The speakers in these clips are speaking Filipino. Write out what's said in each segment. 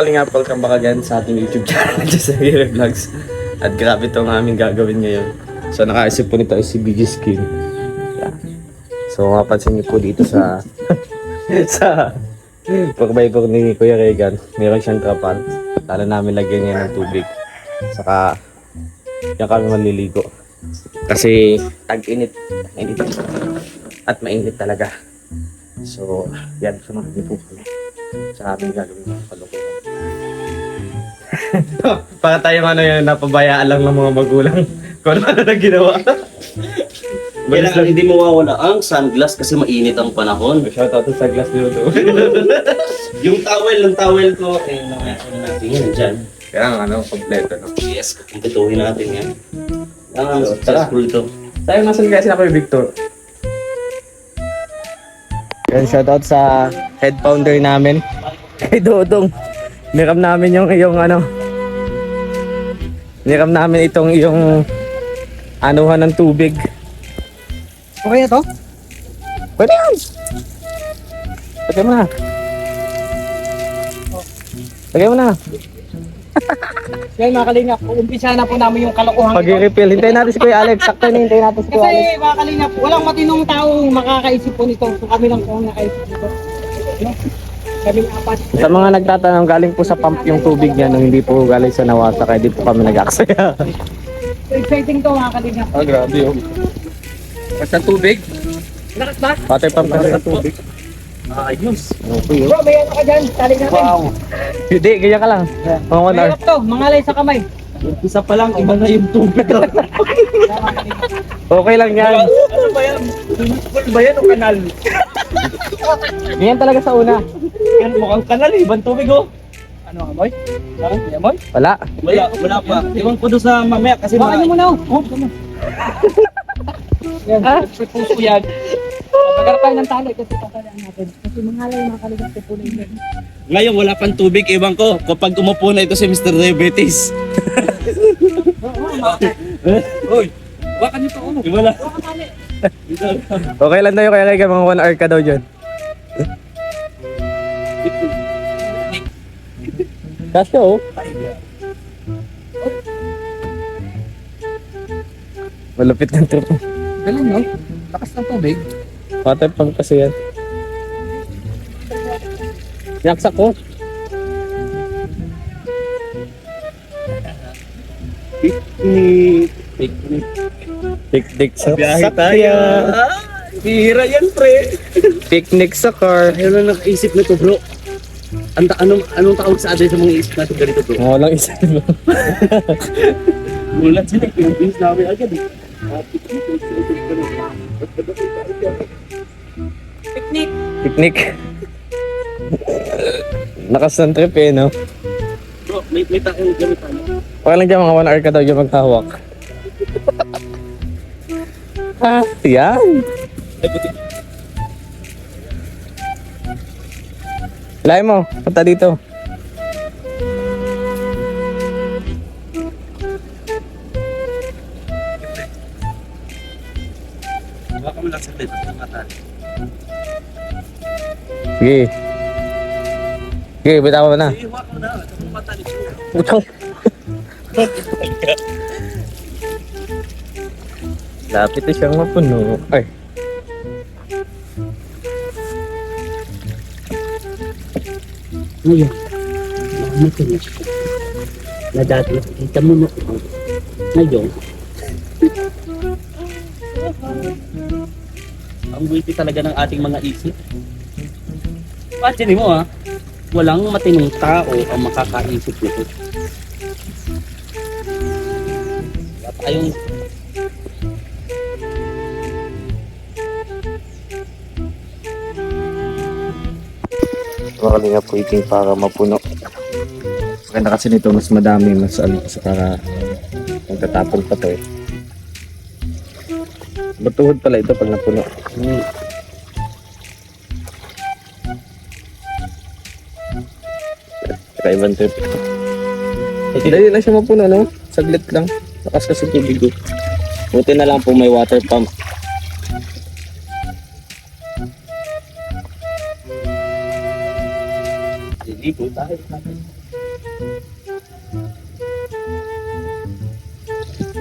Kalingap, welcome back again sa ating YouTube channel, Just Aguirre Vlogs. At grabe itong aming gagawin ngayon. So nakaisip po nito ay si BG Skin. Yeah. So mapansin niyo po dito sa sa pagbaybog ni Kuya Regan, meron siyang trapan. Lalo namin lagyan niya ng tubig. Saka yan kami maliligo. Kasi tag-init. At mainit talaga. So yan, sumunod niyo po kami sa aming gagawin ng kalukuhan. Para tayong ano yung napabayaan lang ng mga magulang kung ano na ginawa. Kailangan hindi mawawala ang sunglass kasi mainit ang panahon. Shoutout sa glass nito. Yung towel ko, natin yan dyan. Kaya ano, kompleto no. Yes, kumpletuhin natin yan. Ang So, successful ito. Tayo nasan kasi ako yung Victor. Yan, shoutout sa head founder namin, kay Dodong. Niram namin yung ano. Niram namin itong yung anuhan ng tubig. Okay na to? Pwede yan! Lagay mo na. Lagay mo na. Yan mga kalingap, umpisa na po namin yung kalokohan. Pag-i-refill. Hintayin natin si Kuya Alex. Sakto na hintayin natin si Kuya Alex. Kasi mga kalingap, walang matinong taong makakaisip po nito. So kami lang po ang nakaisip nito. No? Kami apat. Sa mga nagtatanong, galing po sa pump yung tubig niya nung hindi po galing sa Nawasa kaya di po kami nag-aksaya. So exciting to mga kalingap. Ah, grabe yun. Basta tubig? Lakas ba? Water pump kasi sa tubig. Ayos. Okay Bro, may ano ka dyan? Tali natin. Hindi, ganyan ka lang. Mga 1 hour. Mahirap to, mangalay sa kamay. Isa pa lang, iba na yung tubig. Okay lang yan. Ano ba yan? Pool ba yan o kanal? Ganyan talaga sa una. Yan mukhang kanal eh, ibang tubig oh. Ano, amoy? Ha? May amoy? Wala. Wala pa. Iwan ko doon sa mamaya kasi Baka nyo muna oh. Yan, puso yan. Magkarap tayo ng tali kasi tatalian natin. Kasi mangalay mga kalingap po na yun. Ngayon wala pang tubig, iwan ko kapag umupo na ito si Mr. Diabetes. Uy, baka niyo pa ulo. Wala. Okay lang daw yung kaya kaya mga 1 hour ka daw dyan. Kasi oh. Malupit ng trip. Galing no? Lakas ng tubig. Water pump kasi yan. Yaksak ko. Picnic. Picnic sa Biyahe tayo. sakyan. Hira yan, pre. Picnic sa car. Ayaw na nakaisip na to, bro. Anong tawag sa atin sa mga isip natin ganito, bro? Walang isa. Mulat sila, Philippines namin agad eh. Picnic. Picnic. Lakas ng trip eh, no? Bro, may tayong gamit tayo. Okay lang dyan, mga 1 hour ka daw yung maghahawak. Ah, yan. Lain mo, punta dito. Baka mo lang sa bed, mata. Sige. Sige, bitaw mo na. Iiwa ko na, sa mata ni Bro. Utang. Lapit na siyang mapuno. Ay. Ngayon, nakamatin na siya. Na dati, kita mo na ito. Ngayon, ang witty talaga ng ating mga isip. Imagine mo ha, walang matinong tao ang makakaisip nito. Wala tayong Makali nga po iting para mapuno. Maganda kasi nito mas madami, mas ano kasi para magtatapon pa to eh. Batuhod pala ito pag napuno. Kakaibang trip. Dali lang siya mapuno, no? Saglit lang. Lakas kasi tubig oh. Buti na lang po may water pump. Liligo tayo.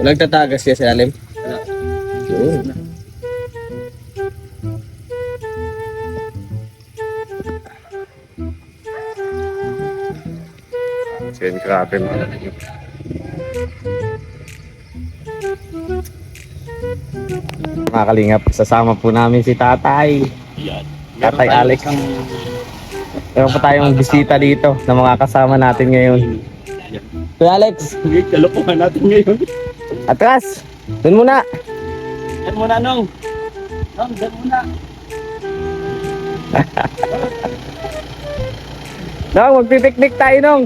Walang tatagas siya sa ilalim. Yun. Yan, grabe mga kalingap. Mga kalingap, sasama po namin si Tatay. Yan. Tatay Alex. Meron pa tayong bisita dito na mga kasama natin ngayon. Kuya Alex, Kalokohan natin ngayon. atras! Doon muna! Yan muna, Nong. Nong, yan muna. Nong, magpipiknik tayo, Nong!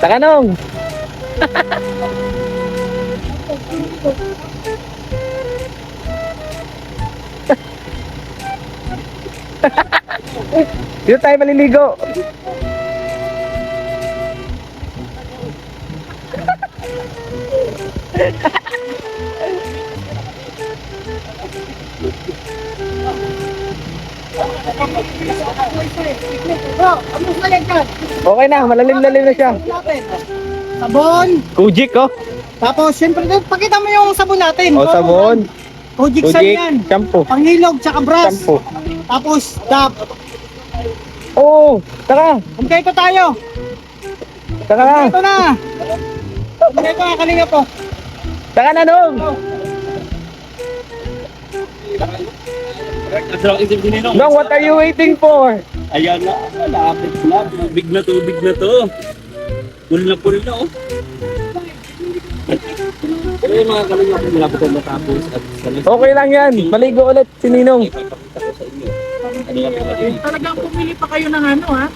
Taka, Nong! Dito tayo maliligo. Bro, ano sa lagyan? Okay na, malalim-lalim na siya. Natin. Sabon. Kujik, oh. Tapos, syempre, pakita mo yung sabon natin. O, sabon. Kojik sa yan. Shampoo. Panghilog, tsaka brush. Shampoo. Tapos, dap. Oo, tara. Kompleto tayo. Tara. Ito na. Kompleto na, kalinga po. Tara na, Nong. Nadraw isip din ni Nong. Nong, what are you waiting for? Ayan na, malapit na. Tubig na tubig na to. Pool na, oh. Pero yung mga kalingap, malapit na matapos. At Okay lang yan. Maligo ulit si Ninong. ipapakita ko sa inyo. Ano yung pinagin? Talagang pumili pa kayo ng ano, ha?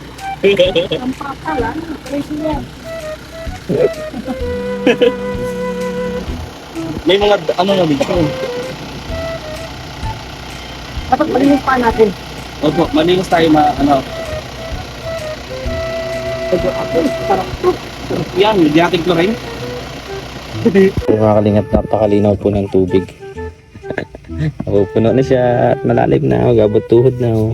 Ang pakal, ano? Crazy yan. May mga ano na dito. Dapat malinis pa natin. Opo, malinis tayo ano. Yan, mediatic chlorine. Mga kalingap, napakalinaw po ng tubig. Napupuno na siya at malalim na. Magabot tuhod na. Oh.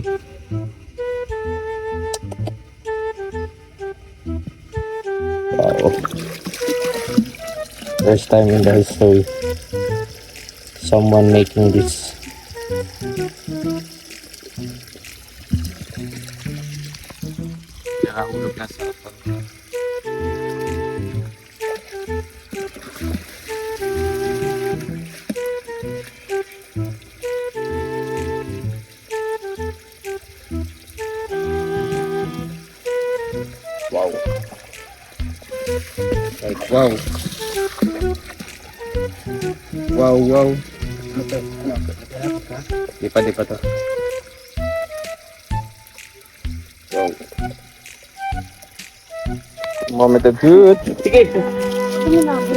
Wow. First time in the history. Someone making this. Nakahulog na sa kapag. Wow. Like, wow. Wow, wow. Di pa to. Wow. Moment of truth. Sige. Ano na ako?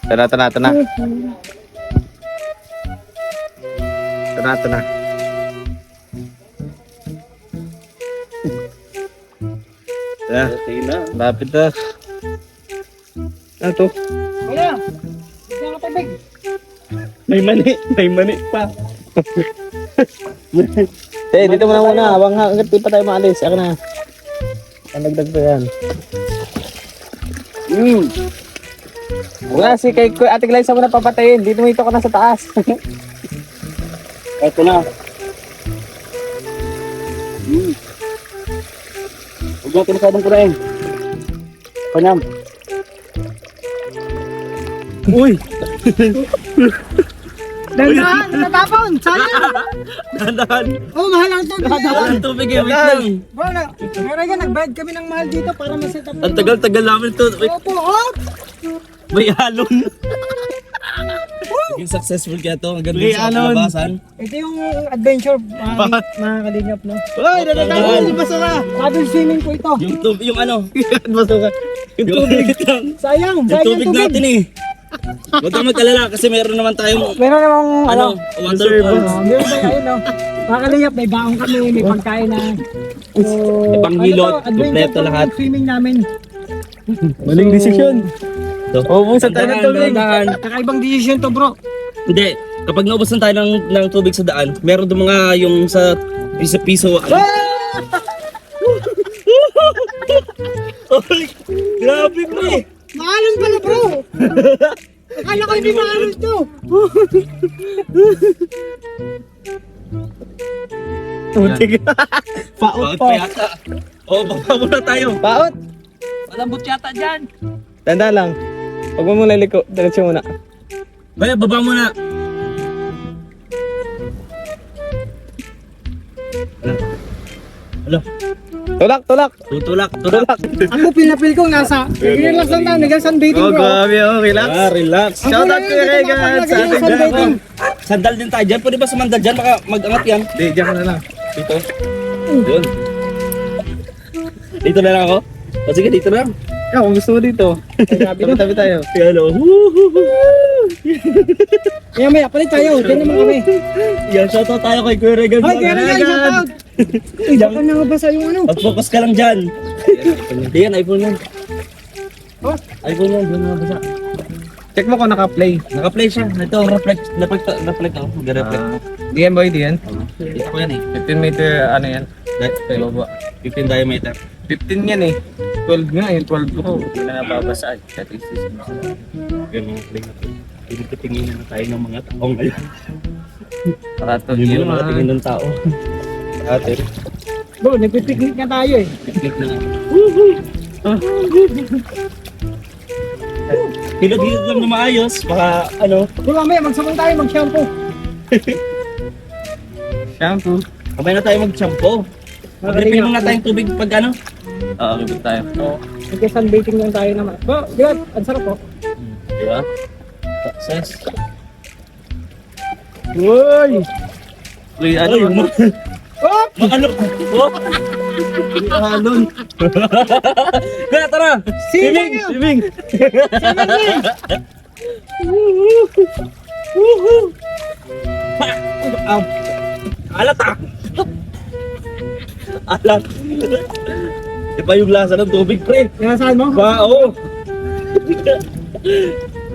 Tara. Tara. Yeah, Okay na. lapit na. Ano to? Kaya, bigyan ka tubig. May mani pa. Dito muna. Habang hanggat di pa tayo maalis. Ako na. Nagdag pa yan. Wala si kay Ate Glyza mo na papatayin. Dito mo ito ka na sa taas. Ito na. Huwag natin masyadong kurain. Panyam. Uy! Dandahan, natapon. Sayang. Dahan-dahan. Oh, mahal ang tubig. Dahan tubig eh. Wait lang. Bro, meron yan, nagbayad kami ng mahal dito para ma-set up. Ang tagal-tagal namin ito. Wait, Opo, hop! may alon. Naging successful kaya ito. Ang ganda May sa alon. labasan. Ito yung adventure, mga kalingap, no? Uy! Dahan-dahan. Di ba sara? Paddle swimming po ito. Yung tubig, yung ano. Yung tubig. Sayang, Yung sayang tubig natin eh. Huwag kang mag-alala kasi meron naman tayong Meron namang, ano, waterfall. meron tayo, ayun, no? Mga kalingap, may baong kami, may pagkain na. So, May panghilot, ano to, adventure kompleto to, lahat. yung swimming namin. Maling desisyon. Ubusan tayo ng tubig. Kakaibang decision to, bro. Hindi. Kapag naubusan tayo ng tubig sa daan, meron doon mga yung sa piso-piso. Ay, grabe pre. Maalam pala, bro. Akala ko hindi maalam to. Putik. Paot pa yata. Oo, baba muna tayo. Paot. Malambot yata dyan. Tanda lang. Huwag mo muna iliko. Diretso muna. Baya, baba muna. Alo, Tulak, tulak. tutulak. Ako pinapil ko nasa. Relax lang tayo. Nag-sunbathing, bro. grabe oh. Relax. Relax. Shout out to Regan sa ating sunbathing. Sandal din tayo dyan. Pwede ba sumandal dyan? Baka mag-angat yan. Di, diyan ka na lang. Dito. Doon. Dito na lang ako? O sige, dito na lang. Kung gusto mo dito. Tabi-tabi tayo. Hello. Maya, palit tayo. Diyan naman kami. Yan, shoutout tayo kay Kuya Regan. Ay, kaya nga, shout out. Uy, baka nangabasa yung ano. Mag-focus ka lang dyan. Hindi yan, iPhone yan. Oh, iPhone yan, doon nga basa. Check mo kung naka-play. Naka-play siya. Ito, reflect ako. Mag-reflect. Di yan boy, di yan. Dito ko yan eh. 15 meter ano yan. Kilo ba? 15 diameter. 15 yan eh. 12 nga yung 12 ko. Hindi na nababasaan. Yan mga play natin. Tingin na tayo ng mga tao ngayon. Parato. Yung mga tingin ng tao. Ate. bro, nagpipiknik na tayo eh. Picnic na nga. Hilod-hilod lang na maayos. Baka ano. Kung mamaya, magsabong tayo, mag-shampoo. Shampoo. Kamay na tayo mag-shampoo. Mag-refill muna tayong tubig pag ano. Oo, bibig tayo. Nag-sunbathing lang tayo naman. Bro, di ba? Ang sarap po. Di ba? Success. Uy! Uy, Ano ano? mo? Oh! Ano? Oh! Halon. Kaya tara! Swimming! Swimming! Alat ah! Alat! Iba yung lasa ng tubig pre. Nasaan mo? Bao!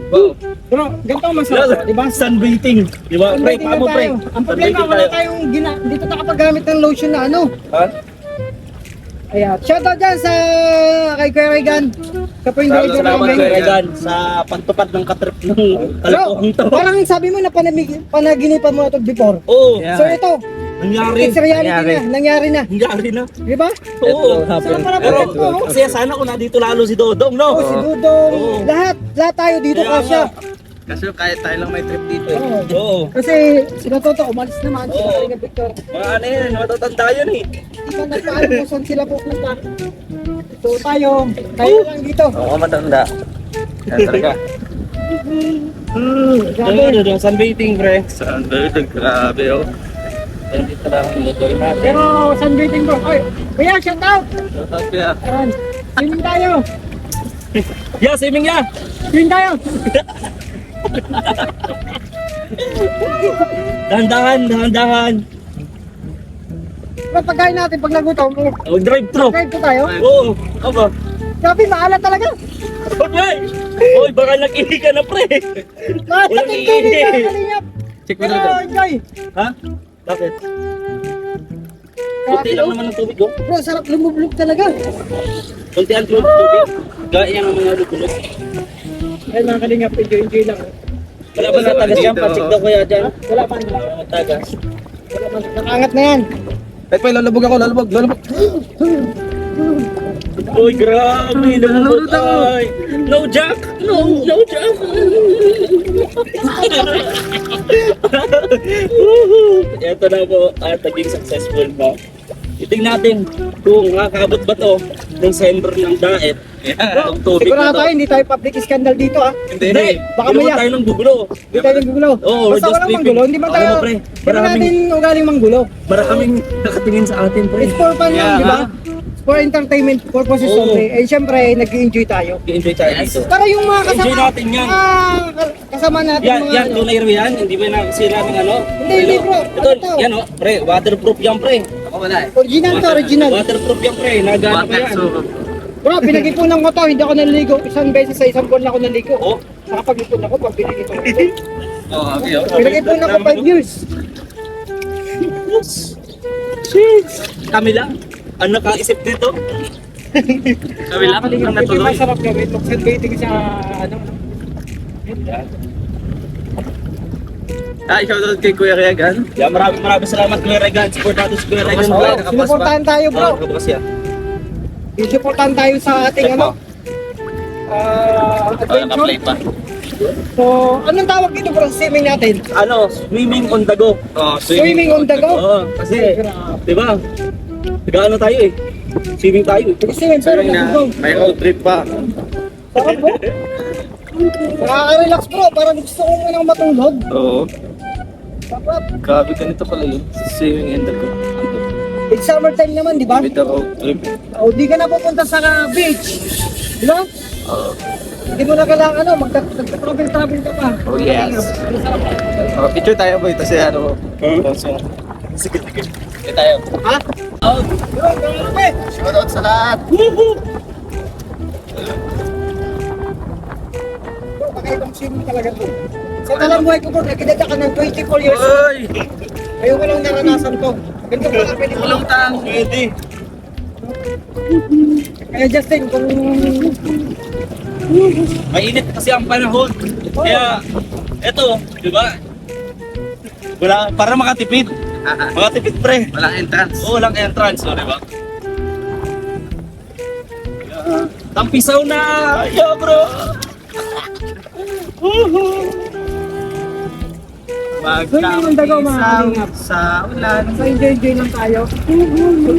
Bao! Bro, ganito ang masarap, di ba? Sunbathing. Di ba? Pre, Sunbathing paano lang pre? tayo. Ang problema, wala tayong dito nakapagamit ng lotion na ano. Ha? Ayan, shoutout dyan sa kay Kuya Regan. Siya po yung driver Salamat namin. Kuya Regan sa pagtupad ng katrip ng Bro, kalokohang to. parang sabi mo na panaginipan mo na ito before. Oo! Yeah. So ito, Nangyari! it's reality Nangyari. na, nangyari na. Nangyari na! Di ba? Oo! Sarap para Pero, po ito. kasi sana kung nandito lalo si Dodong, no? Oh, si Dudong, Oo. lahat tayo dito Kaya kasya. Kasi kahit tayo lang may trip dito eh. Oo. Oo! Kasi sila Toto, umalis naman si Oo. Kalinga Victor. Mga ano yan, matatanda yun eh. Di ba nagpaalam kung saan sila pupunta? So tayo lang dito. Oo, matanda. Yan talaga. Grabe. Sunbathing, pre. Sunbathing, grabe oh. Dito lang ang lutoy natin. Pero sunbathing bro. Oy, kuya, shout out! Shoutout kaya. Aran, swimming tayo! Yeah, swimming ya! Swimming tayo! Dahan-dahan. Pero pagkain natin pag nagutom, Oh, drive-thru. drive ko tayo. Oo, aba. Sabi, maalat talaga. Okay. Oy, baka nakinig ka na, pre. Maalat Walang yung tubig ihi. na kalingap. Check mo Pero dito. enjoy. Ha? Bakit? Kunti lang naman ang tubig, oh. Bro, sarap lumublog talaga. Kunti ang tubig. Gaya ng mga lutulog. Ay mga kalingap, enjoy lang. Wala ba natagas yan? Pacheck daw kaya dyan. Wala pa. Tagas. Wala pa. Nakangat na yan. Ay, pa, lalabog ako, lalabog. Uy, grabe. Nalulot ay. No jack. No jack. Ito na po at naging successful ba. Itingnan natin kung makakabot ba to ng sender ng daet. Ang tubig Siguro na to. tayo, hindi tayo public scandal dito ah. Hindi. Baka Hindi naman maya. tayo ng gulo. Hindi tayo nanggulo. Oo, we're Basta just walang sleeping. manggulo, hindi ba tayo? Oo, pre. Hindi natin ugaling manggulo. Maraming nakatingin sa atin, pre. It's for fun lang, Yeah. di ba? For entertainment purposes Oo. only. Eh, syempre, nag-enjoy tayo. Enjoy tayo dito. Para yung mga kasama, Enjoy natin yan. kasama natin Yan, mga yan, ano. tunay rin yan. Hindi ba nakasira ng ano? Hindi, bro. Ito, Ano to? yan o, pre, waterproof yan, pre. Ako wala eh. Original to, original. Waterproof yan, pre. Nagano pa yan. To, Bro, pinag-ipunan ko to, hindi ako naliligo. Isang beses sa isang buwan na ako naligo. Oh. Nakapag-ipon ako pag pinag-ipunan ko. Oh, okay. Pinag-ipunan ko 5 years. Jeez. Kami lang. Ang nakaisip dito. Kami lang ang Ito natuloy. masarap gawin. Luxan baiting sa ano. Shoutout kay Kuya Regan. Yeah, maraming salamat Kuya Regan. Support natin si Kuya Regan. Oh, sinuportahan tayo bro. Kasi yan. Sinuportahan tayo sa ating ano. Adventure. Naka-play pa. So, anong tawag dito bro sa swimming natin? Ano, swimming on the go. Oh, Swimming on the go? Oo, kasi, di ba? Nag-ano tayo eh. Swimming tayo eh. Swimming pero nag-go. May road trip pa. Sarap bro. Nakaka-relax bro, parang gusto ko munang matulog. Oo. Sarap. Grabe ganito pala yun. Swimming in the go. It's summertime naman, di ba? With the road trip. O, di ka na pupunta sa beach. Di ba? Oo. Hindi mo na kailangan ano, magta-travel ka pa. Oh, yes. Oh, picture tayo boy. Kasi ano. So, Sige. Sige tayo. Ha? Oh, Bro, grabe! shoutout sa lahat. Bro, kakaibang swimming talaga to. Sa talang buhay ko bro, nagkidata ka ng 24 years. Uy! Ayaw ko lang naranasan to. Ganito pala pwede ko lang. Tang. pwede. Kaya Justin, kung Mainit kasi ang panahon. Kaya, eto, di ba? Wala, para makatipid. Makatipid pre. Walang entrance. Oo, walang entrance, oh, di ba? Tampisaw na! Yeah, bro! Magkampisaw sa ulan. sa enjoy lang tayo.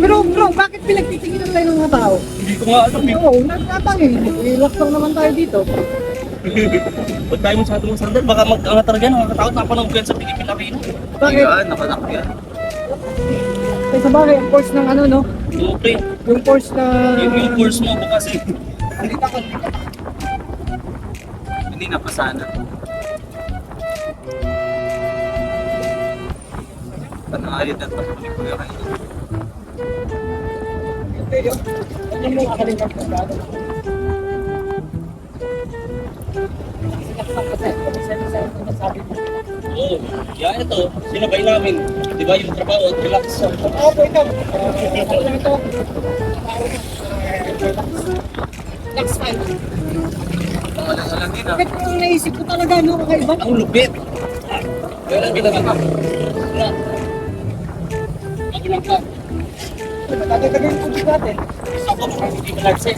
Pero bro, bakit pinagtitinginan tayo ng mga tao? Hindi ko nga alam eh. Oo, nagtatang eh. Relax lang naman tayo dito. Ba't tayo masyadong sandal? Baka mag-angatar dyan, nakakatakot na panong sa Pilipina Arena. Bakit? Ayun, nakanak yan. Kasi sa bagay, ang course ng ano no? Okay. Yung course na... Yung course mo bukas eh. Hindi ka Hindi na pa sana. Panayad na ito ni Kuya Regan. Ano mo makalimutan ko ba? Oo. Yeah, ito. Sinabay namin. Di ba yung trabaho at relax. Oo po ito. Ano ito? Next time. Walang din ah. Bakit kung naisip ko talaga, no? Kakaiba? Ang lupit. Kaya lang kita ka. Magulang ka. Tatagagawin ko dito natin. Isa ko, hindi balanse.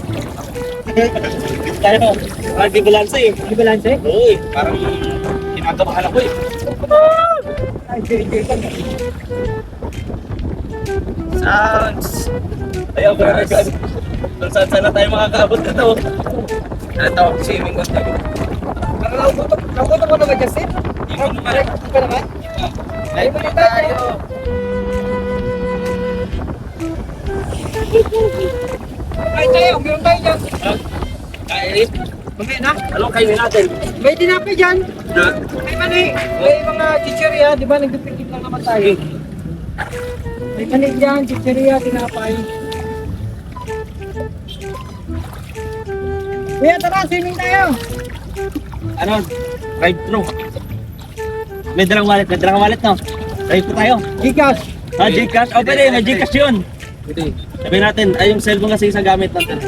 Tayo, hindi balanse eh. Di balanse? Oo eh, parang kinagabahan ako eh. Ay, enjoy ka. Sounds. Ayaw ko na kung saan sana tayo makakaabot na to. Ito, swimming ko tayo. Nakuto ko na ba, Justin? Hindi ko naman. Hindi ka naman? Live ulit tayo. Kain tayo, meron tayo dyan. Kainit. Mamaya na. Anong kainin natin? May tinapay dyan. May mani. May mga chicheria, di ba? Nagpipikit lang naman tayo. May mani dyan, chicheria, tinapay. Kuya, tara, swimming tayo. Ano? Drive-thru. May dalang wallet no? Drive-thru tayo. Gcash. Ah, Gcash? O pwede, may Gcash yun. Pwede. Sabihin natin, ay yung cellphone kasi isang gamit natin.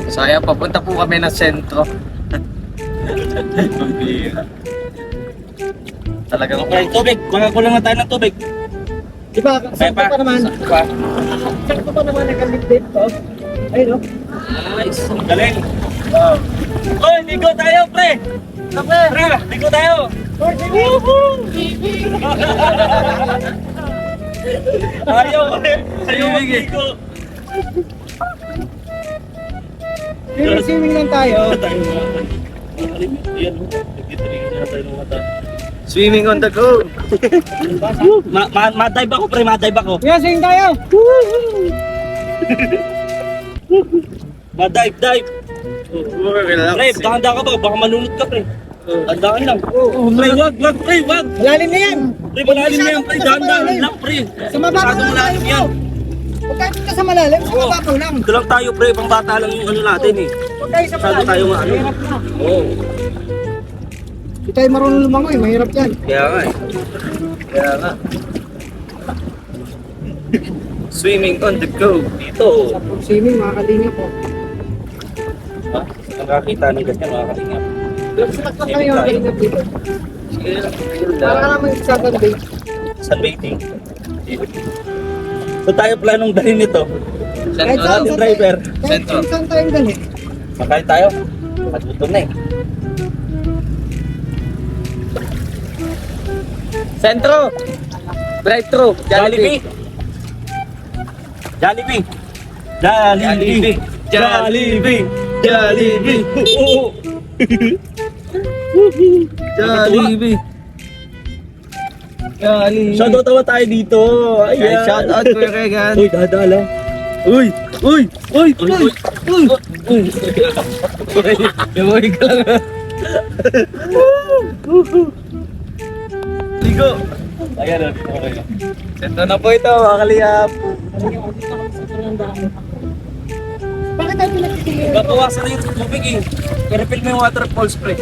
So ayan, papunta po kami ng sentro. Pambira. Talagang Okay, tubig. Makakulang na tayo ng tubig. Di ba? Sakto pa naman. Pa. Sakto pa naman nagkalipdate to. Ayun, no? Nice. Galing. Oh, ligo tayo, pre. Pre, ligo tayo. Ayaw, pre. Ayaw magligo. Swimming lang tayo. Tayo mga. Yan, nagtitrigger na tayo ng mata. swimming on the go. Ma-dive ako, pre. Ma-dive ako. Kuya, swimming tayo. Ma-dive. Relax. Pre, dahan-dahan ka ba? Baka malunod ka, pre. Tandaan lang. Pre, wag, pre, wag. Malalim na yan. Pre, malalim na yan, pre. Dahan-dahan lang, pre. Sa mababaw Masyadong lang malalim tayo. yan. Huwag tayo punta sa malalim, sa Oo. mababaw lang. Ito lang tayo, pre. Pang bata lang yung ano natin eh. Huwag tayo sa Masyado malalim. tayo ano. Mahirap na. Oo. Hindi tayo marunong lumangoy, mahirap yan. Kaya nga eh. Kaya nga. Swimming on the go. Dito. Sa swimming, mga kalinga po. Ha? Nakakita ng ganyan, mga kalingap. Laksak na tayo mga kalinga dito. Sige lang. Para ka naman sa Sunday. Sunbathing. So tayo planong dalhin nito. Kahit saan, Ating saan driver. tayo- Kahit saan tayong dali. Makain tayo. Matuto na eh. Sentro! Drive-thru! Jollibee. Jollibee. Jollibee. Jollibee. Jollibee. Oo. Jollibee! Jollibee! Shoutout naman tayo dito. Ayan. Shout out Kuya Regan! Uy, dadala. Uy! Uy! Uy! Uy! Uy! Uy! Lumoy ka lang. Ligo. Ayan o, dito kayo. Sentro na po ito mga kaliyap. Bakit tayo pinagtitigil? Babawasan na yung tubig eh. I-refill mo yung waterfalls, pre.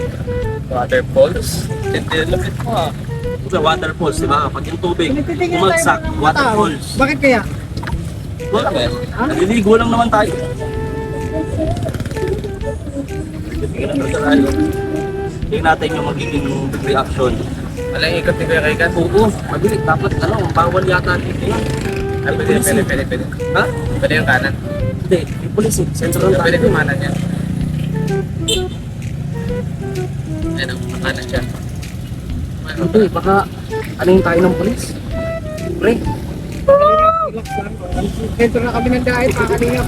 Waterfalls? Hindi lapit mo ah. Sa waterfalls, di ba? Pag yung tubig, Pinagtitigil tayo umagsak, ng mga tao. waterfalls. Bakit kaya? Wala ba? Naliligo lang naman tayo. Tingnan natin tayo. Tingnan natin yung magiging reaction. Walang ikot ni Kuya Regan. Oo, mabilis. Dapat, bawal yata dito yan. Ay, pwede. Ha? Pwede yung kanan. Hindi, yung police eh. Central lang Pwede tayo. kumanan yan. Ayun ang kanan siya. Hindi, baka aling tayo ng police. Pre, Relax lang. Sentro na kami ng diet, mga kalinga.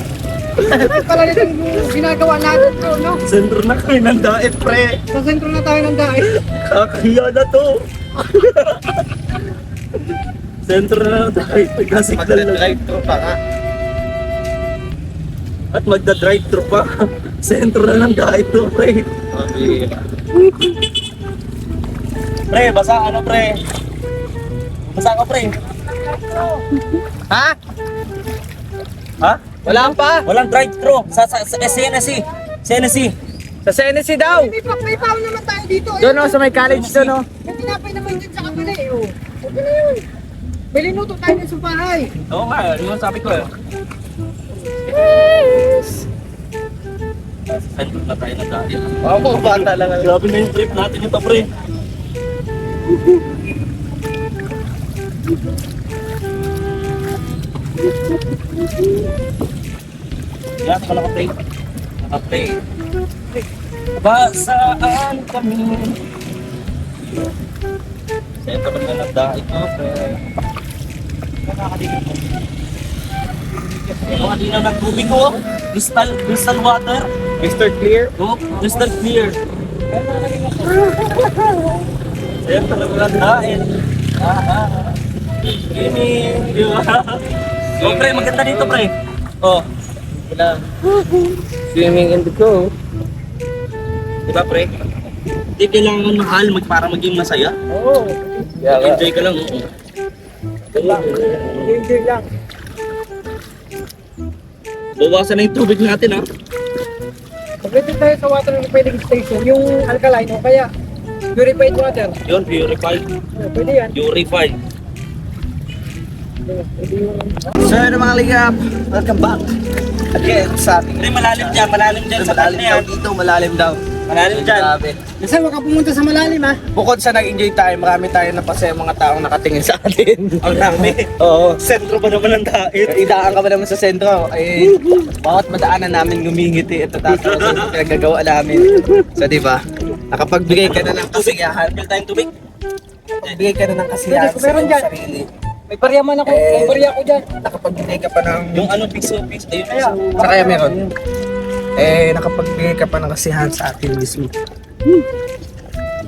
Bakit pala nitong ginagawa natin to, no? sentro na kayo ng daet, pre. Sa sentro na tayo ng diet. Kakahiya na to. Sentro na ng daet. Nagkasignal na. Magda-drive-thru pa ka. At magda-drive-thru pa. Sentro na ng daet to, pre. Pre, basa ano, pre? Basa ka, pre. Ha? Ha? Wala pa? Walang drive-thru sa SNSC. SNSC. Sa CNC daw! May pao naman tayo dito. Doon o, sa may college doon o. May tinapay naman din sa kabila eh, oh. Okay na yun. May linuto tayo din sa bahay. Oo nga, yun ang sabi ko eh. Sentro na tayo ng daet. Oo, bata lang. Grabe na yung trip natin ito, pre. Yan, ako naka-play. Naka-play. Ba saan kami? Sento pa na dahil ko, pre. Nakakalimutan mo. Hindi na nagtubig ko. Crystal water. Mr. Clear? Oh, crystal clear. Sa'yo talaga dahil. Gini. Di ba? Oh, pre, maganda dito, pre. Oh. Wala. Swimming in the go. Di ba, pre? Hindi kailangan mahal para maging masaya. Oo. Enjoy ka lang. Oo. Enjoy lang. Bawasan na yung tubig natin, ha? Pagdating tayo sa water refilling station, yung alkaline o kaya purified water. Yun, purified. Oh, pwede yan. Purified. Pwede yung... So yun mga ligap, welcome back. Again sa ating Hindi, malalim dyan sa malalim na daw yan. dito, malalim daw. Malalim dyan. Grabe. Nasa wag ka pumunta sa malalim ha. Bukod sa nag-enjoy tayo, marami tayo napasaya mga taong nakatingin sa atin. Ang dami. Oo. Sentro ba naman ng dait? Idaan ka ba naman sa sentro? Ay, bawat madaanan namin ngumingiti at tatawa sa pinagagawa namin. So di ba? Nakapagbigay ka na ng kasiyahan. Pil tayong tubig. Bigay ka na ng kasiyahan Pwede, sa meron iyong dyan. sarili. May barya man ako. May barya ako dyan. Nakapagbigay ka pa ng... Yung ano, piso. Ayun, Kaya, Sa kaya meron. Nakapagbigay ka pa ng kasiyahan sa atin mismo.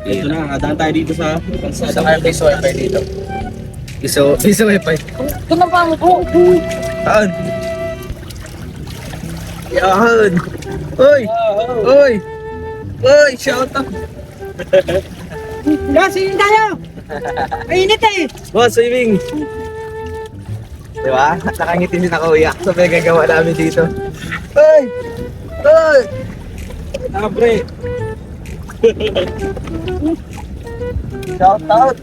Ito na, daan tayo dito sa Sa kaya piso wifi dito. Piso wifi. ito na pa mo. Saan? Yan! Uy! Uy! Uy! Shout out! Swimming tayo! Mainit eh! Boss, swimming! Diba? Nakangiti din ako uyak sa gagawa namin dito. Ay! Ay! Abre. Shout out!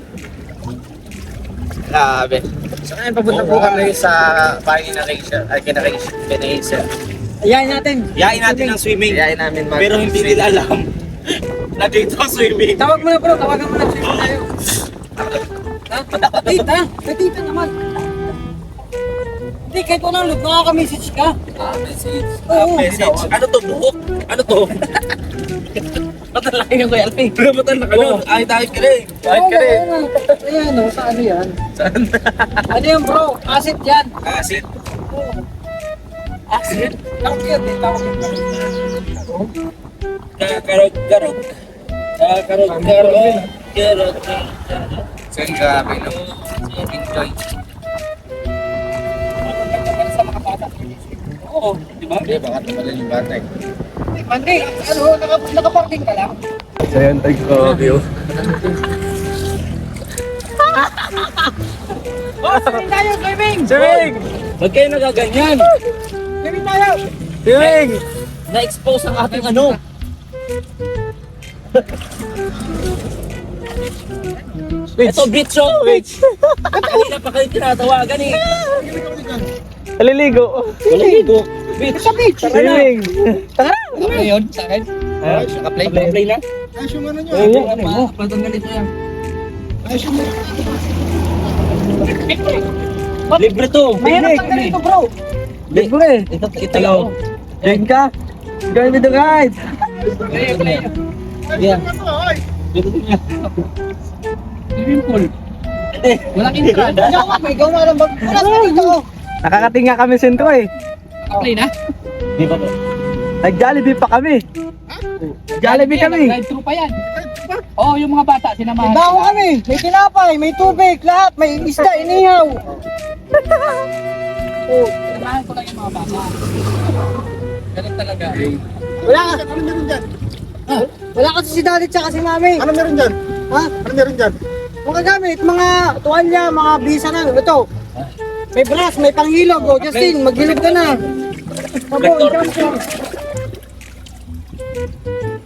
Grabe. So ngayon papunta po kami sa bahay na Rachel. Ay, kina Rachel. Ayayin natin. Yain natin ang swimming. Yayain namin mag- Pero hindi nila alam na dito ang swimming. Tawag mo na bro, tawagan mo na swimming tayo. Ha? Tita, tita naman. Hindi, kahit anong look, nakaka-message ka. Message. Oo. Message. Ano to? Buhok? Ano to? Matalaki yung Kuya Alvin. Matal na kanon. Ay, dahil ka rin. Kahit ka rin. Ayan o, sa ano yan? Ano yan bro? Asset yan. Asit. Asset? Tawag yan, tawag yan. Kakarog. Karog. So yun, grabe no. Enjoy. Sa mga bata. Oo, di ba? Hindi, baka tumalan yung bata eh. Mandi, ano, nakaparking ka lang? So yun, view. Oh, swimming tayo, swimming! Swimming! Ba't kayo nagaganyan? Swimming tayo! Swimming! Na-expose ang ating ano. Ito, beach show. Kanina pa kayo tinatawagan eh. Aliligo. Maliligo. Beach. Sa beach! Swimming! Ano yun sa akin? Naka-play na? Ayos yung ano nyo. Oo, ano mo? Patanggal ito yan. Ayos yung Libre to. Mahirap tanggal ito bro. Libre! Ito lang. Join ka! Join with the guys! Yan. Dito din yan. Swimming pool. Walang entrance. May gawa lang bag. Wala sa dito. Nakakatinga kami sentro eh. Play na? Di ba to? Nag-Jollibee pa kami. Jollibee kami. Drive-thru pa yan. Oo, yung mga bata, sinamahan. May baho kami. May tinapay, may tubig, lahat. May isda, inihaw. Oo, sinamahan ko lang yung mga bata. Ganun talaga. Wala ka. Ano meron dyan? Wala kasi si daddy tsaka si mami. Ano meron dyan? Ha? Ano meron dyan? Mga gamit, mga tuwalya, mga bisa na. Ito. May brush, may panghilog. O, Justin, maghilog ka na. Abo, jump ka.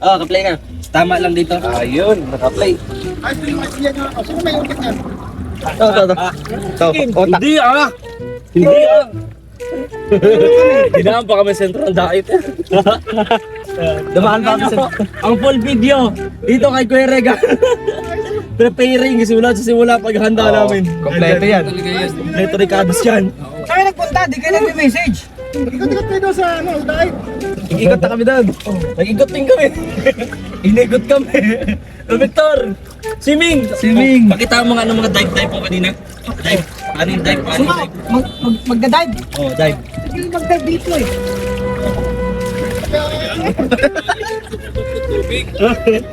Oh, ka-play na. Tama lang dito. Ayun, naka-play. Ay, sino may ulit yan? Ito. Otak. Hindi ah! Hindi ah! Dinaan pa kami sentro ng diet. Dumaan pa kami sa... Ang full video dito kay Kuya Rega. Preparing simula paghanda namin. Kompleto yan. Kompleto Ricardo's yan. Kami nagpunta, di ka nag-message. Ikot-ikot kayo doon sa ano, dahil. Ikot na kami doon. Nag-ikot din kami. Inikot kami. Victor! Swimming! Pakita mo nga ng mga dive po kanina. Dive. Ano yung dive? Ano yung dive? Magda-dive. Oh, dive. Hindi mag-dive dito eh.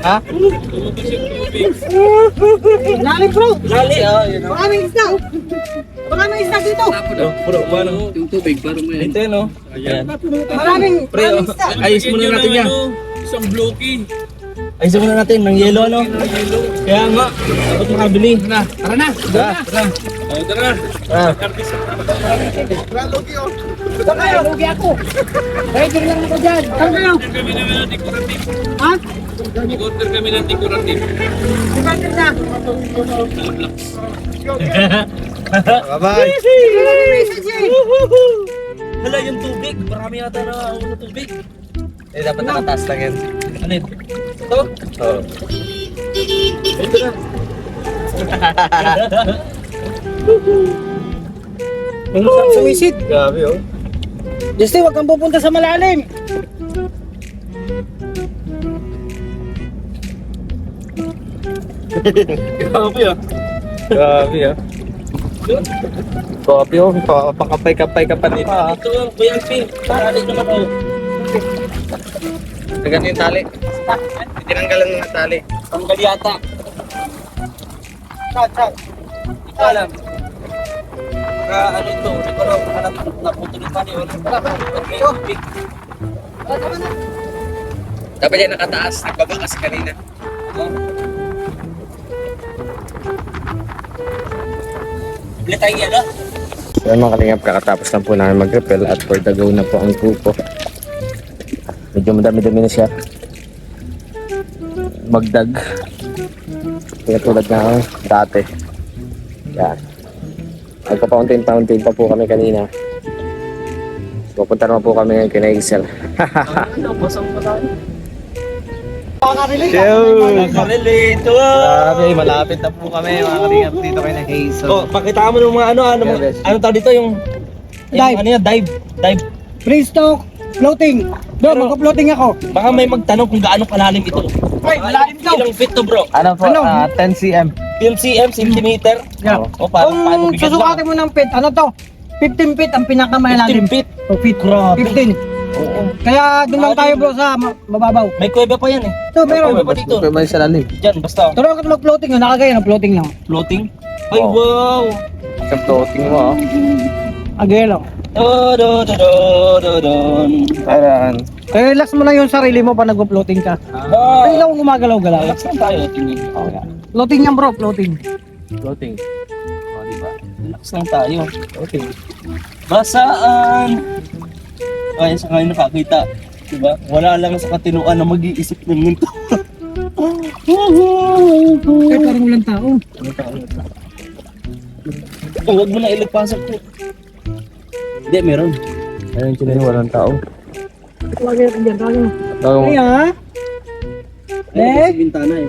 Ha? Lalim bro. Lali. Oh, yun. Maraming isda. Maraming isda dito. Puro ano? Yung tubig, parang may... Ito yun, no? Ayan. Maraming Pre, isda. ayos muna natin yan. Isang blocky. Ayos muna natin, ng yelo, ano? Kaya nga, dapat makabili. Tara na. Tara. Oh, tara. Ito kayo, lugi ako. Ready lang ako dyan. Saan kayo? Ha? Order kami ng decorative. Decorative na. Bye-bye. Message eh. Hala, yung tubig. Marami yata na ako ng tubig. Eh, dapat nakataas lang yan. Ano yun? Ito? Oo. Ito na. Sumisid. Grabe oh. Justin, huwag kang pupunta sa malalim. Grabe ah. Grabe ah. Grabe oh. Pakapay-kapay ka pa dito ah. Ito ang Kuya Alvin. Tali naman ako. Ganyan yung tali. Tinanggalan mo ng tali. Tanggal yata. Saan? Hindi ko alam. Ano ito? Hindi ko alam. Naputol yung tali. Tubig. Dapat yan nakataas. Nagbaba kasi kanina. Ulit tayo yan, no? So mga kalingap, kakatapos lang po namin mag-repel at for the go na po ang grupo. Medyo madami-dami na siya. Magdag. Kaya tulad na dati. Yan. Nagpapauntin-pauntin pa po kami kanina. Pupunta naman po kami ngayon kina Excel. Ano, basang pa tayo. Nakarelate! Grabe, malapit na po kami mga kalingap dito kay na Hazel. Oh, pakita mo ng mga ano tawag dito yung Dive. Ano yan, dive. Free stock, floating. Bro, magka-floating ako. Baka may magtanong kung gaano kalalim ito. Ay, malalim daw. Ilang feet to, bro? Ano po? Ano? 10 cm. 10 cm, centimeter. Yeah. O, paano Kung bigyan susukatin mo ng feet, ano to? 15 feet ang 15 pinakamalalim. feet. O feet. Grabe. 15. Oo. Kaya doon lang tayo bro sa mababaw. May kuweba pa yan eh. Ito, meron. May kuweba dito. Pero may sa lalim. Diyan, basta. Turo ka mag-floating, nakagaya ng floating lang. Floating. Ay, Oo. wow. Sa floating mo, Agaya lang. Parang Kaya relax mo lang yung sarili mo pa nag-floating ka. Ah. Ay lang gumagalaw-galaw. Relax lang tayo. Tingin. Floating yan bro, floating. Floating. O, diba? Relax lang tayo. Floating. Basaan. Ay, sa kayo nakakita. Diba? Wala lang sa katinuan na mag-iisip ng ganito. Ay parang walang tao. Oh, huwag mo na ilagpasok po. Hindi, meron. ayun sila walang tao. Lagi natin dyan, lagi mo. Tawag mo. Ay ha? Ay, sa bintana eh.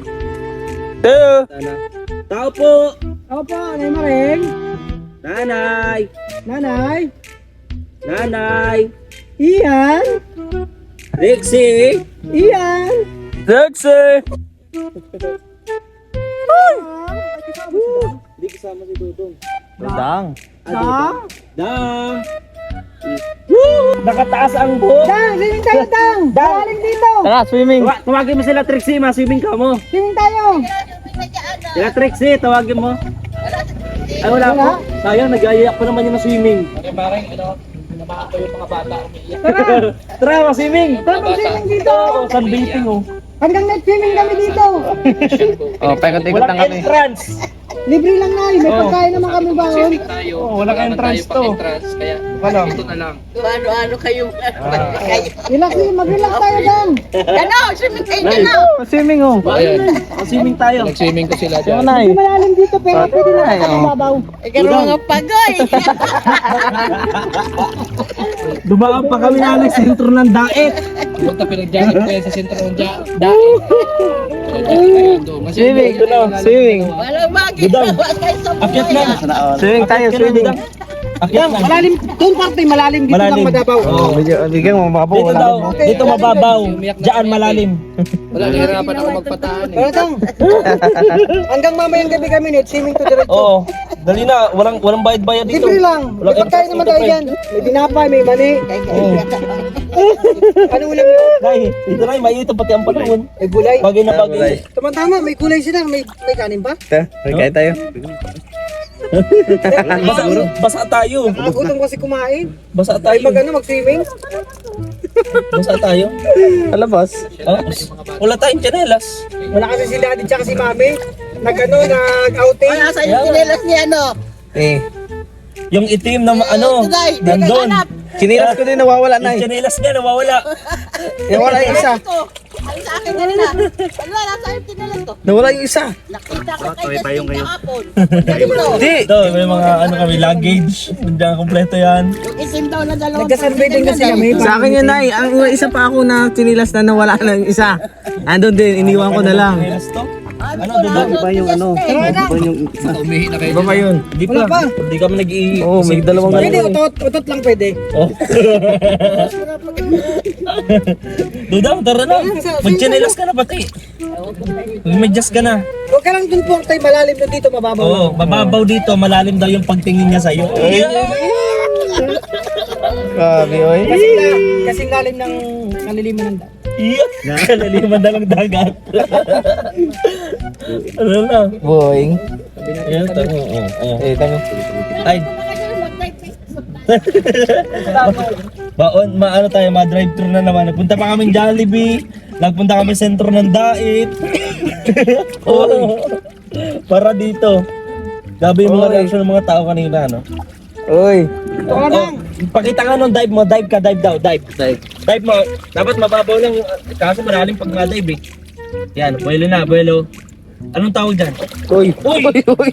Teo! Bintana. Tao po! Opo, anay maring. Nanay! Nanay. Nanay! Iyan. Rexy! Iyan. Sexy! Hindi kasama si Dudong. Madang. Dang. Dang! Woo! Nakataas ang buhok! Dang, swimming tayo, Dang. Daling dito. Tara, swimming. Tawagin mo sila Trixie, ma-swimming ka mo. Swimming tayo. Sila Trixie, tawagin mo. Ay, wala po. Sayang, nag-aiyak pa naman yung na-swimming. Tara. Tara, ma-swimming! Tara, mag-swimming dito. Sunbathing oh. Hanggang net swimming kami dito. Oh, paikot-ikot lang Walang kami. entrance! Libre lang na, may pagkain naman kami baon. Oh, walang entrance to. Ano? Ano-ano kayo? Relax, mag-relax tayo, Dang. Ano? Swimming kayo Nay. na. Swimming oh. Ma-swimming tayo. Hindi malalim dito, pero pwede na Ay, kami oh. babaw. Ikaw mga pagoy. Dumaan pa kami na ng sentro ng daet. Swimming. Swimming. Walang bagay. Dudang. Kayo sa Akyat lang. Swimming tayo, Akyat lang, swimming. Dudang. Akyat Dang, lang. malalim. Doon parte, malalim. Dito Malalim. lang madabaw. Oh, bigyan mo mababaw. Dito daw, dito mababaw. Diyan malalim. Pero Dang, hanggang mamayang gabi kami net swimming to diretso. Oo. Dali na, walang bayad-bayad dito. Libre lang. May Walang pagkain entrance naman dito, tayo friend. dyan. May binapay, may mani. Ano ulam yun? Nay, dito na, mainit pati ang panahon. May gulay. Bagay na bagay. Tama-tama, may gulay sila. May kanin pa. Kaya tayo. Basa tayo. Nakagutom kasi kumain. Basa Ay, tayo. mag-swimming. Basa tayo. Alabas. Oh, wala tayong tsinelas. Wala kasi si daddy tsaka si mami. Nag-outing. Ay, nasa yung tinelas niya, ano? Eh. Yung itim na ano, Today, nandun. Chinilas ko din nawawala na Yung eh. tsinelas niya nawawala. Nawala yung isa. Ay, sa akin na nila. Ano, nasa yung tinelas to? Nawala yung isa. Nakita ko kayo sa kahapon. Hindi. Ito, may mga ano kami, luggage. Nandiyan kompleto yan. Yung isim daw na dalawang Nagka-sunbathing kasi kami. Sa akin yun ay, ang isa pa ako na chinilas na nawala na yung isa. Andun din, iniwan ko na lang. Tsinelas to? Ano, Iba yung ano. Iba yung isa. Iba pa yun. Di Wala pa. Hindi kami nag-i... Oo, may dalawang Pwede, utot lang pwede. Oh. Dudang, tara na. Magtsinelas ka na pati. Magmedyas ka na. Huwag ka lang dun po tayo malalim na dito, mababaw. Oo, mababaw dito, malalim daw yung pagtingin niya sa'yo. Grabe, oy. Kasing lalim ng kaliliman ng daan. Iya, kalaliman na lang dagat. Ano na? Boing. Ayan, tama. Eh, tama. Ay, baon, maano tayo, ma-drive thru na naman. Nagpunta pa kaming Jollibee. Nagpunta kami sentro ng Dait. Oo. Para dito. Grabe yung mga reaction ng mga tao kanina, no? Uy! Oh, pakita nga nung dive mo, dive ka, dive daw, dive. Dive mo, dapat mababaw lang, kaso malalim pag nga-dive eh. Yan, buwelo na, buwelo. Anong tawag dyan? Uy! Uy! Uy!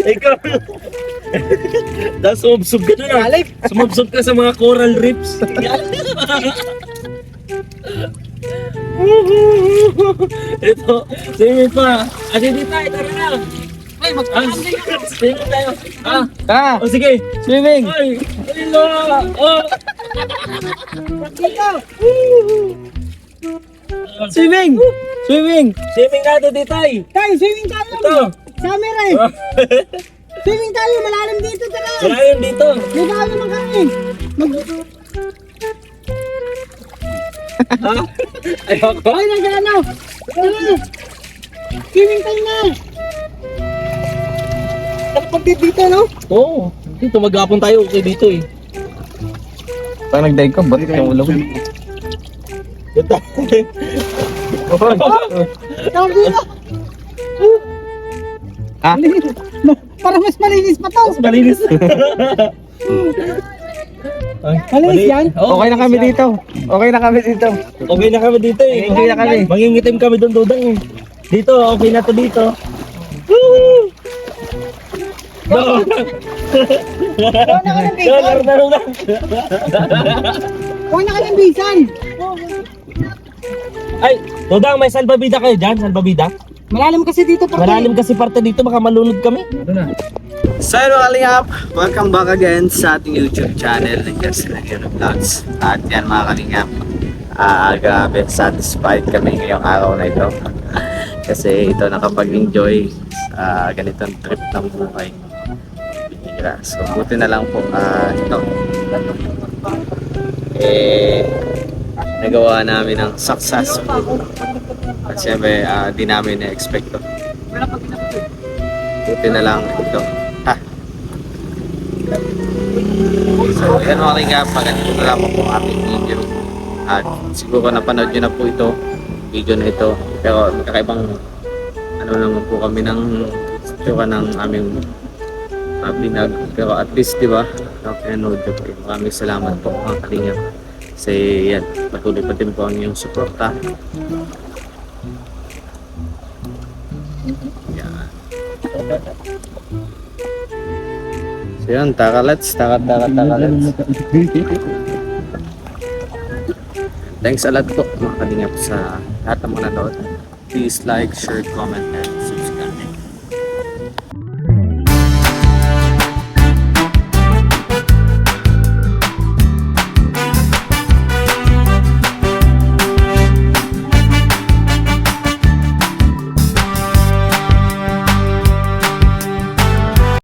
Ikaw! Tapos sumubsob ka dun ah. Sumubsob ka sa mga coral reefs. Ito, swimming pa. Kasi dito tayo, tara na. Ay, swimming tayo. Ah! O sige. Swimming! Ay, hello. Oh. Swimming! Swimming! Swimming natin dito ay. Tayo, swimming tayo. Ito. Summer eh. Swimming tayo, malalim dito, tara. Wala yun dito. May dahil naman kami. Ha? Ayoko. Ay, nandiyan na. Tara. Swimming tayo na. Dapat dito, no? Oo. Dito maghapon tayo. Okay dito eh. Pag nag-dive ka, ba't yung ulo? Dito. Tawag dito. Ah? Para mas malinis pa to. Malinis. Ay, Malinis yan? Oo, Okay na kami dito. Okay na kami dito. Okay na kami dito eh. Okay na kami. Mangingitim kami doon dudang eh. Dito, okay na to dito. Woo! Go! Go, laro lang. Huwag na ka ng bisan. Ay, Dodang, may salbabida kayo dyan? Salbabida? Malalim kasi dito pa. Malalim kasi parte dito, baka malunod kami. So yun mga kalingap, welcome back again sa ating YouTube channel ng Just Hero Vlogs. At yan mga kalingap, grabe satisfied kami ngayong araw na ito. Kasi ito nakapag-enjoy sa ganitong trip ng buhay. Bihira. So buti na lang po ito. Nagawa namin ng successful. At syempre, di namin na-expect to. Buti na lang ito. So, yan mga kalingap, ganito na lang po ang ating video. At siguro napanood nyo na po ito, video na ito. Pero kakaibang ano naman po kami ng tsura ng aming binag. Pero at least, di ba, napanood nyo po. Maraming salamat po mga kalingap. Kasi yan, patuloy pa din po ang inyong suporta. Yan. So yun, takalats. Thanks a lot po mga kalingap sa lahat ng mga nanood. Please like, share, comment, and